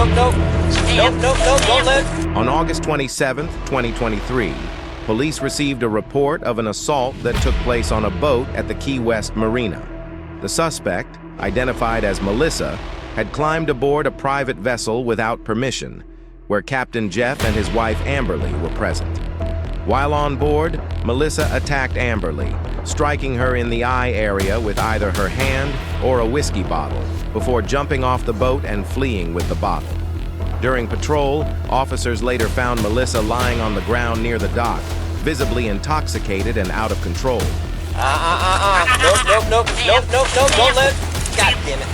don't let. On August 27, 2023, police received a report of an assault that took place on a boat at the Key West Marina. The suspect, identified as Melissa, had climbed aboard a private vessel without permission, where Captain Jeff and his wife Amberly were present. While on board, Melissa attacked Amberly, striking her in the eye area with either her hand or a whiskey bottle, before jumping off the boat and fleeing with the bottle. During patrol, officers later found Melissa lying on the ground near the dock, visibly intoxicated and out of control. Nope, don't let. God damn it.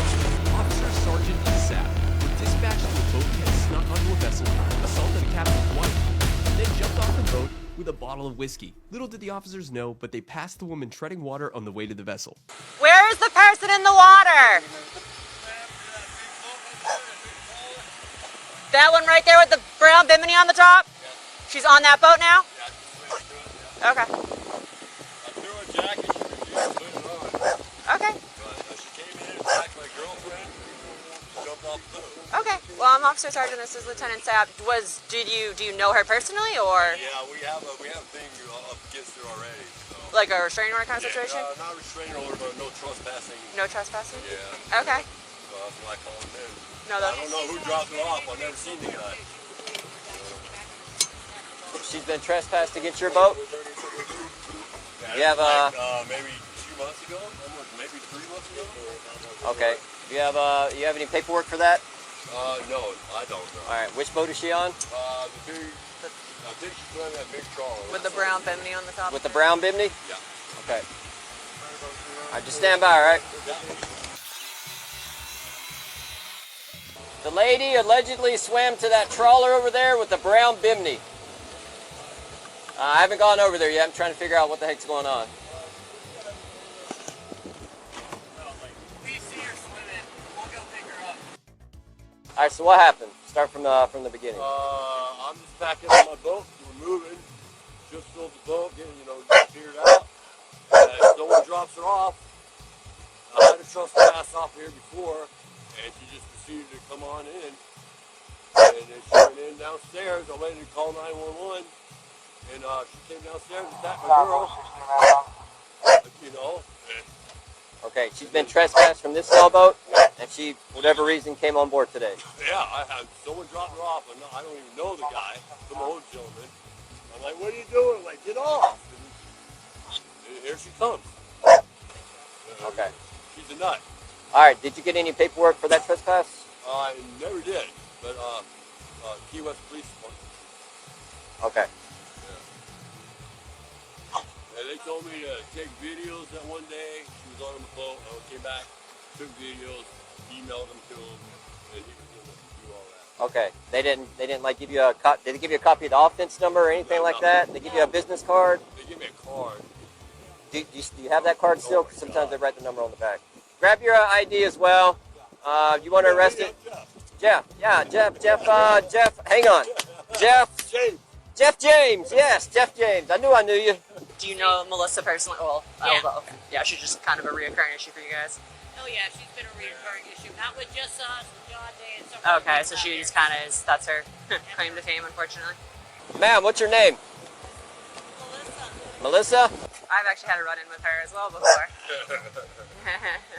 Officer Sergeant Sapp was dispatched to a boat that had snuck onto a vessel, assaulted a captain's wife, and then jumped off the boat with a bottle of whiskey. Little did the officers know, but they passed the woman treading water on the way to the vessel. Where is the person in the water? That one right there with the brown bimini on the top? She's on that boat now? Okay. Okay. Okay. Well, I'm Officer Sergeant. This is Lieutenant Sapp. Do you know her personally, or? Yeah, we have a thing up against her already. So. Like a restraining order kind of situation? Not restraining order, but no trespassing. No trespassing? Yeah. Okay. So that's why I call him in. No, I don't know who dropped her off. I've never seen the guy. She's been trespassed against your boat? Yeah, You have maybe 2 months ago, maybe 3 months ago. Okay. You have any paperwork for that? No, I don't know. All right. Which boat is she on? I think she's on that big trawler. With the brown bimini on the top? With the brown bimini? Yeah. Okay. All right, just stand by, all right? Yeah. The lady allegedly swam to that trawler over there with the brown bimini. I haven't gone over there yet. I'm trying to figure out what the heck's going on. All right, so what happened? Start from the beginning. I'm just backing on my boat. We're moving. Just filled the boat, getting cleared out. Someone drops her off. I had a trespass off here before, and she just proceeded to come on in. And then she went in downstairs. I waited to call 911, and she came downstairs and attacked my girl. Okay, she's been trespassed from this sailboat, and she, for whatever reason, came on board today. Yeah, I had someone drop her off, and I don't even know the guy, some old gentleman. I'm like, what are you doing? I'm like, get off! And here she comes. Okay. She's a nut. All right, did you get any paperwork for that trespass? I never did, but Key West Police Department. Okay. Yeah. And they told me to take videos that one day. She was on the boat. I came back, took videos, emailed them to him, and he was going to do all that. Okay. They didn't like give you a did they give you a copy of the offense number or anything like that? They give you a business card? They give me a card. Do you have that card still? Because sometimes they write the number on the back. Grab your ID as well. You want to arrest it? Jeff. Yeah, Jeff, hang on. Jeff James, yes, Jeff James. I knew you. Do you know Melissa personally? Well, Yeah. okay. Yeah, she's just kind of a reoccurring issue for you guys. Oh yeah, she's been a recurring issue. Not with just us, with John Day and some. Okay, so she's kind of that's her claim to fame, unfortunately. Ma'am, what's your name? Melissa? I've actually had a run-in with her as well before.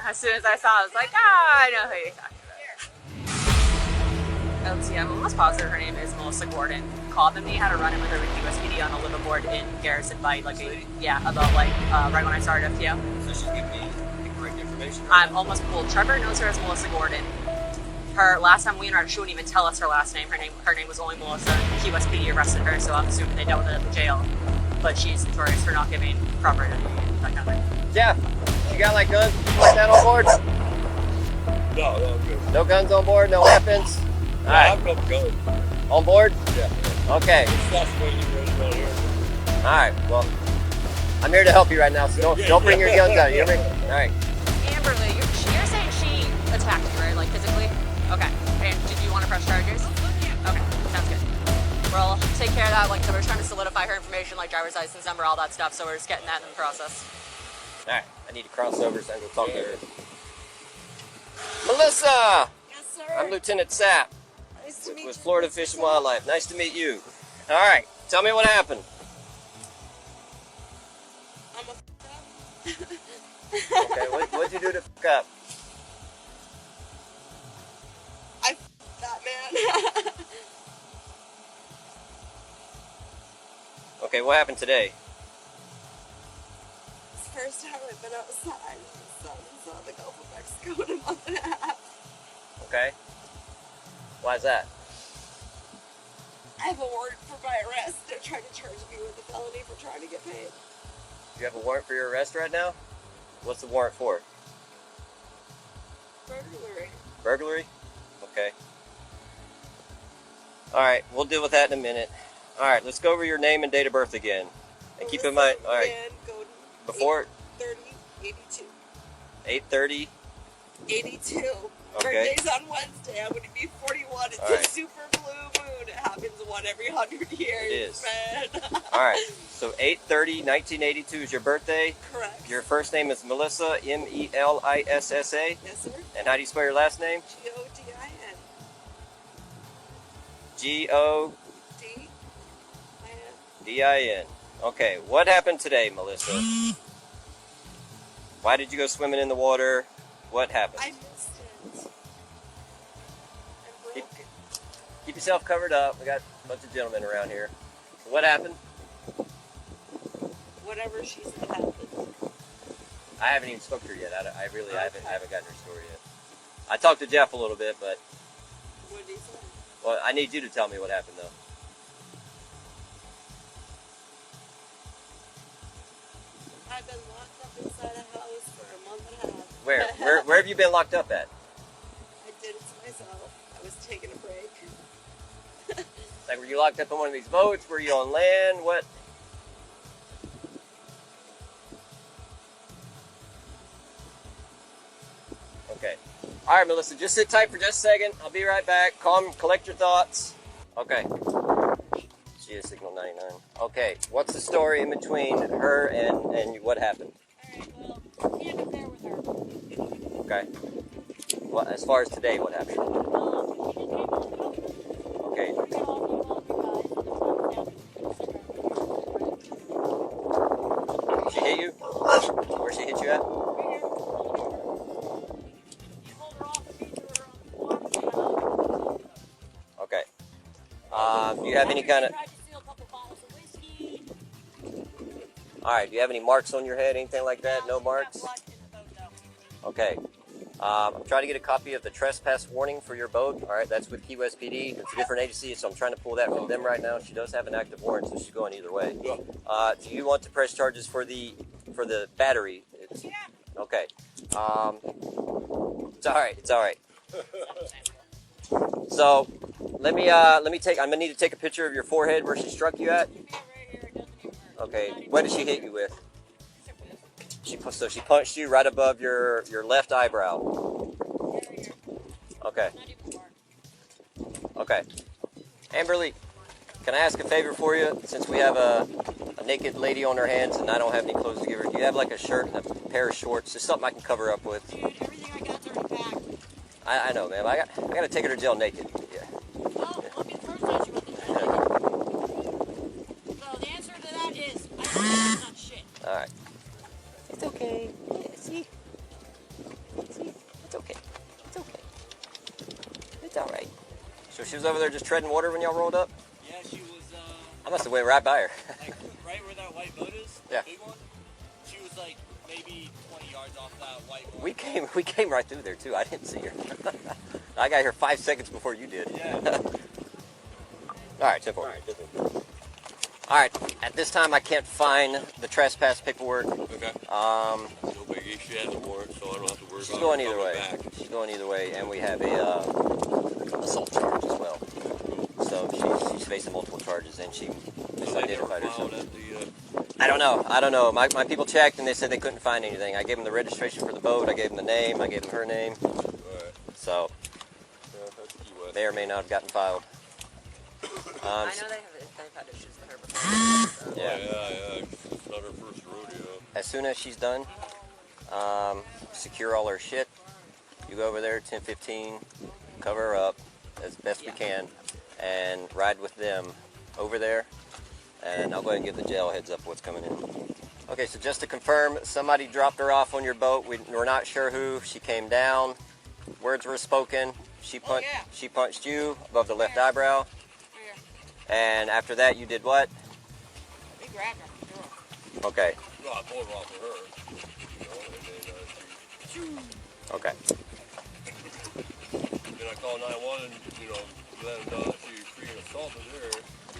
As soon as I saw it, I was like, I know who you're talking about. Let's see, I'm almost positive her name is Melissa Gordon. Called me, had a run-in with her with USPD on a liveaboard in Garrison Bight, right when I started FTO. So she's giving me the correct information? I'm almost, Trevor knows her as Melissa Gordon. Her last time we interacted, she wouldn't even tell us her last name. Her name was only Melissa. USPD arrested her, so I'm assuming they dealt with it at the jail. But she's notorious for not giving proper information, that kind of thing. Jeff, you got like guns like that on board? No, I'm good. No guns on board, no weapons? All I right. have no guns. On board? Yeah. Okay. It's not supposed to be around here. All right. Well, I'm here to help you right now, so don't bring your guns out. You hear me? All right. Amberly, you're saying she attacked you, right? Like physically? Okay. And did you want to press charges? Okay. Sounds good. We'll take care of that. Like, so we're trying to solidify her information, like driver's license number, all that stuff. So we're just getting that in the process. All right. I need to cross over so I can talk to her. Melissa! Yes, sir. I'm Lieutenant Sapp. Nice to meet with you. Florida Fish and Wildlife. Nice to meet you. All right, tell me what happened. I'm a Okay, what'd you do to fuck up? I f***ed that man. Okay, what happened today? It's the first time I've been outside in the sun saw the Gulf of Mexico in a month and a half. Okay. Why is that? I have a warrant for my arrest. They're trying to charge me with a felony for trying to get paid. You have a warrant for your arrest right now? What's the warrant for? Burglary. Burglary? Okay. Alright, we'll deal with that in a minute. Alright, let's go over your name and date of birth again. And keep in mind, alright, before 8:30, 8:30. 82. Okay. Birthday's on Wednesday. I'm going to be 41. It's All right. a super blue moon. It happens one every 100 years. It is. Man. Alright, so 8:30, 1982 is your birthday. Correct. Your first name is Melissa, M-E-L-I-S-S-A. Yes, sir. And how do you spell your last name? G-O-D-I-N. G-O-D-I-N. Okay, what happened today, Melissa? Why did you go swimming in the water? What happened? I missed it. I broke it. Keep yourself covered up. We got a bunch of gentlemen around here. So what happened? Whatever she said happened. I haven't even spoken to her yet. I haven't gotten her story yet. I talked to Jeff a little bit, but What did he say? well, I need you to tell me what happened though. I've been locked up inside a house for a month and a half. Where have you been locked up at? I did it to myself. I was taking a break. Like, were you locked up on one of these boats? Were you on land? What? Okay. All right, Melissa, just sit tight for just a second. I'll be right back. Calm, collect your thoughts. Okay. She is signal 99. Okay, what's the story in between her and what happened? Alright, well, he had an affair with her. Okay. Well, as far as today, what happened? She didn't take long to go. Okay. We got all the guys, and She hit you? Where she hit you at? right here. You pulled her off and beat her on the water. Okay. Do you have any kind of... Tried to steal a couple bottles of whiskey. Alright, do you have any marks on your head, anything like that? No marks? Blood in the boat, though. Okay. I'm trying to get a copy of the trespass warning for your boat. Alright, that's with Key West PD. It's a different agency, so I'm trying to pull that from them right now. She does have an active warrant, so she's going either way. Do you want to press charges for the battery? Yeah. Okay. It's alright, it's alright. So, let me take, I'm gonna need to take a picture of your forehead where she struck you at. Yeah, right here. It doesn't even hurt. Okay, what did she hit you with? So she punched you right above your left eyebrow. Right here. Okay, Not even far. okay. Amberly, can I ask a favor for you? Since we have a naked lady on her hands and I don't have any clothes to give her, do you have like a shirt and a pair of shorts? Just something I can cover up with. Dude, everything I got's already packed. I know, man. I gotta take her to jail naked. Yeah. Well, I'll be the first time she went to jail. So the answer to that is, I don't know not shit. All right. It's okay. Yeah, see, it's okay. It's okay. It's all right. So she was over there just treading water when y'all rolled up. Yeah, she was, I must have went right by her. like, right where that white boat is, Yeah. the big one. She was, like, maybe 20 yards off that white boat. We came right through there too. I didn't see her. I got here 5 seconds before you did. Yeah. All right, 10-4. All right. At this time, I can't find the trespass paperwork. Okay. Um, No biggie. She has a warrant, so I don't have to worry she's about going her either coming way. back. She's going either way, and we have a assault charge as well. So she's facing multiple charges, and she So they never misidentified filed herself. at the, I don't know. My people checked, and they said they couldn't find anything. I gave them the registration for the boat. I gave them the name. I gave them her name. alright. So Yeah, that's Key West. may or may not have gotten filed. I know they've had issues with her before. So. Yeah. Yeah. It's not her first rodeo. As soon as she's done, secure all her shit. You go over there, 10:15, cover her up, as best we can and ride with them over there. And I'll go ahead and give the jail a heads up what's coming in. Okay, so just to confirm, somebody dropped her off on your boat. We're not sure who. She came down. Words were spoken. She punched you above the left eyebrow. And after that, you did what? We grabbed her. Okay. No, I pulled her off of her. Okay. Then I called 911 and, let them know that she freaking assaulted her.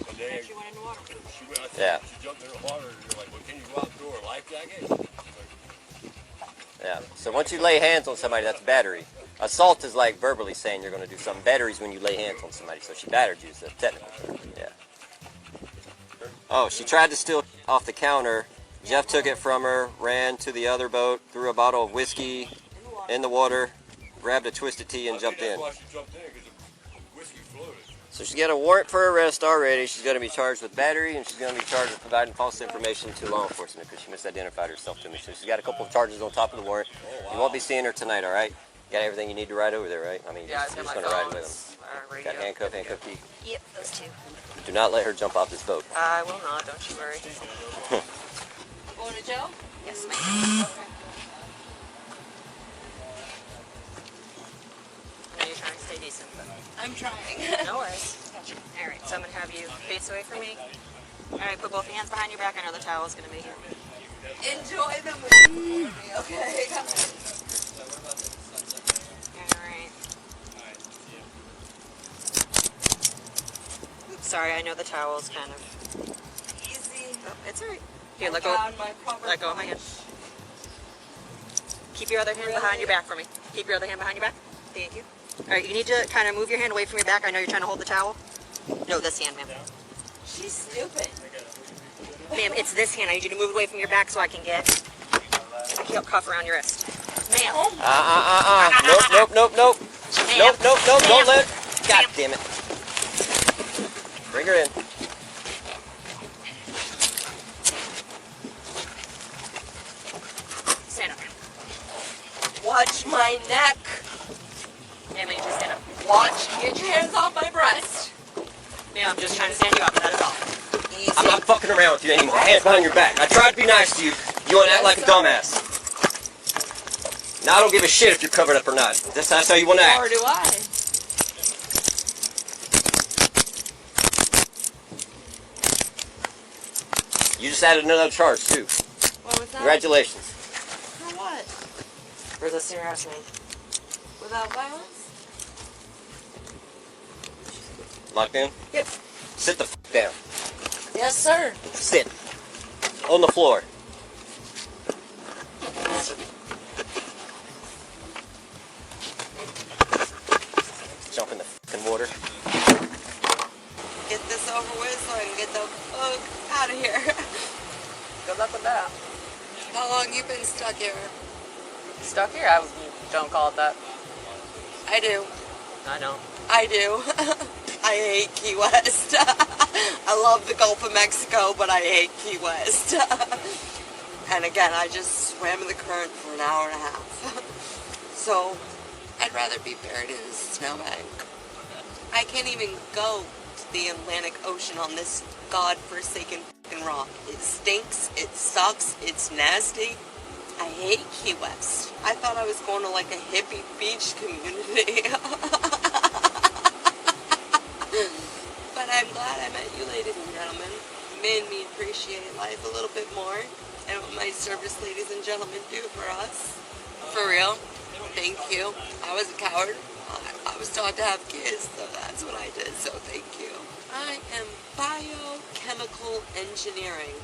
And then She went in the water. she jumped in the water and they're like, well, can you go out the door, a life jacket? Yeah. So once you lay hands on somebody, that's battery. Assault is like verbally saying you're going to do something. Battery is when you lay hands on somebody. So she battered you, so technical term. Yeah. Oh, she tried to steal off the counter. Jeff took it from her, ran to the other boat, threw a bottle of whiskey in the water, grabbed a Twisted Tea and jumped in. That's why she jumped in, because the whiskey floated. So she's got a warrant for arrest already. She's going to be charged with battery, and she's going to be charged with providing false information to law enforcement because she misidentified herself to me. So she's got a couple of charges on top of the warrant. You won't be seeing her tonight, all right? You got everything you need to ride over there, right? I mean, Yeah, you're just going to ride with them. Got handcuff key. Yep, those two. Do not let her jump off this boat. I will not, don't you worry. Going to jail? Yes, ma'am. Okay. I know you're trying to stay decent, but I'm trying. no worries. All right, so I'm going to have you face away from me. All right, put both hands behind your back. I know the towel's going to be here. Enjoy the movie, okay? All right. Oops, sorry, I know the towel's kind of... Easy. Oh, it's all right. Here, let go of my hand. Keep your other hand behind your back for me. Keep your other hand behind your back. Thank you. All right, you need to kind of move your hand away from your back. I know you're trying to hold the towel. No, this hand, ma'am. She's stupid. Ma'am, it's this hand. I need you to move away from your back so I can get a cuff around your wrist. Ma'am. Nope. Nope. Don't let. God damn it. Bring her in. Stand up. Watch my neck. Ma'am, I need you to stand up. Watch. Get your hands off my breast. Ma'am, I'm just trying to stand you up. That is all. Easy. I'm not fucking around with you anymore. Hands behind your back. I tried to be nice to you. You want to act like a dumbass. Now I don't give a shit if you're covered up or not. That's how you want to act. Or do I? You just added another charge too. What was that? Congratulations. For what? Resisting harassment. Without violence? Locked in? Yep. Sit the f down. Yes, sir. Sit. On the floor. Jump in the fucking water. Get this over with so I can get the fuck out of here. Good luck with that. How long you been stuck here? Stuck here? Don't call it that. I do. I know. I do. I hate Key West. I love the Gulf of Mexico, but I hate Key West. And again, I just swam in the current for an hour and a half. So, I'd rather be buried in a snowbank. I can't even go to the Atlantic Ocean on this godforsaken fucking rock. It stinks, it sucks, it's nasty. I hate Key West. I thought I was going to like a hippie beach community. But I'm glad I met you, ladies and gentlemen. You made me appreciate life a little bit more and what my service ladies and gentlemen do for us. For real. Thank you. I was a coward. I was taught to have kids, so that's what I did, so thank you. I am biochemical engineering.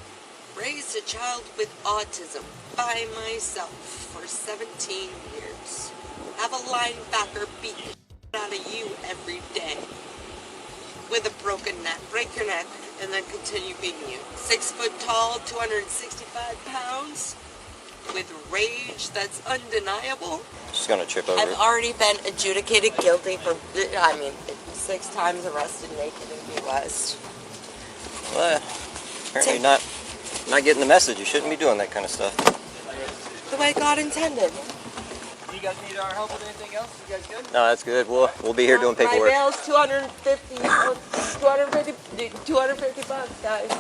Raised a child with autism by myself for 17 years. Have a linebacker beat the shit out of you every day. With a broken neck. Break your neck and then continue beating you. 6 foot tall, 265 pounds. With rage that's undeniable. She's gonna trip over. I've already been adjudicated guilty for, 6 times arrested naked in Key West. Well, apparently not getting the message. You shouldn't be doing that kind of stuff. The way God intended. guys need our help with anything else? You guys good? No, that's good. We'll be here doing My paperwork. bail's $250 bucks, guys.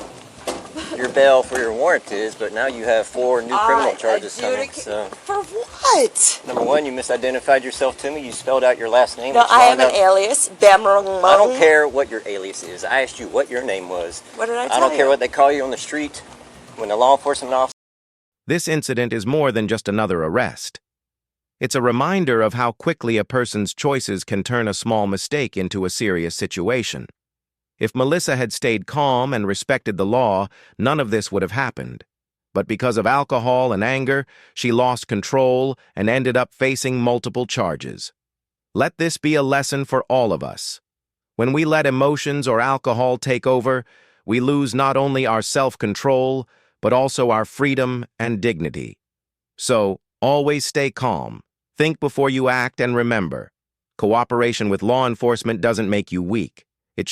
Your bail for your warrant is, but now you have 4 new criminal charges coming. So, For what? number 1, you misidentified yourself to me. You spelled out your last name. No, which I wound have an up- alias, Bamrong. I don't care what your alias is. I asked you what your name was. What did I I tell don't care you? what they call you on the street. When the law enforcement officer. This incident is more than just another arrest. It's a reminder of how quickly a person's choices can turn a small mistake into a serious situation. If Melissa had stayed calm and respected the law, none of this would have happened. But because of alcohol and anger, she lost control and ended up facing multiple charges. Let this be a lesson for all of us. When we let emotions or alcohol take over, we lose not only our self-control, but also our freedom and dignity. So, always stay calm. Think before you act, and remember, cooperation with law enforcement doesn't make you weak. It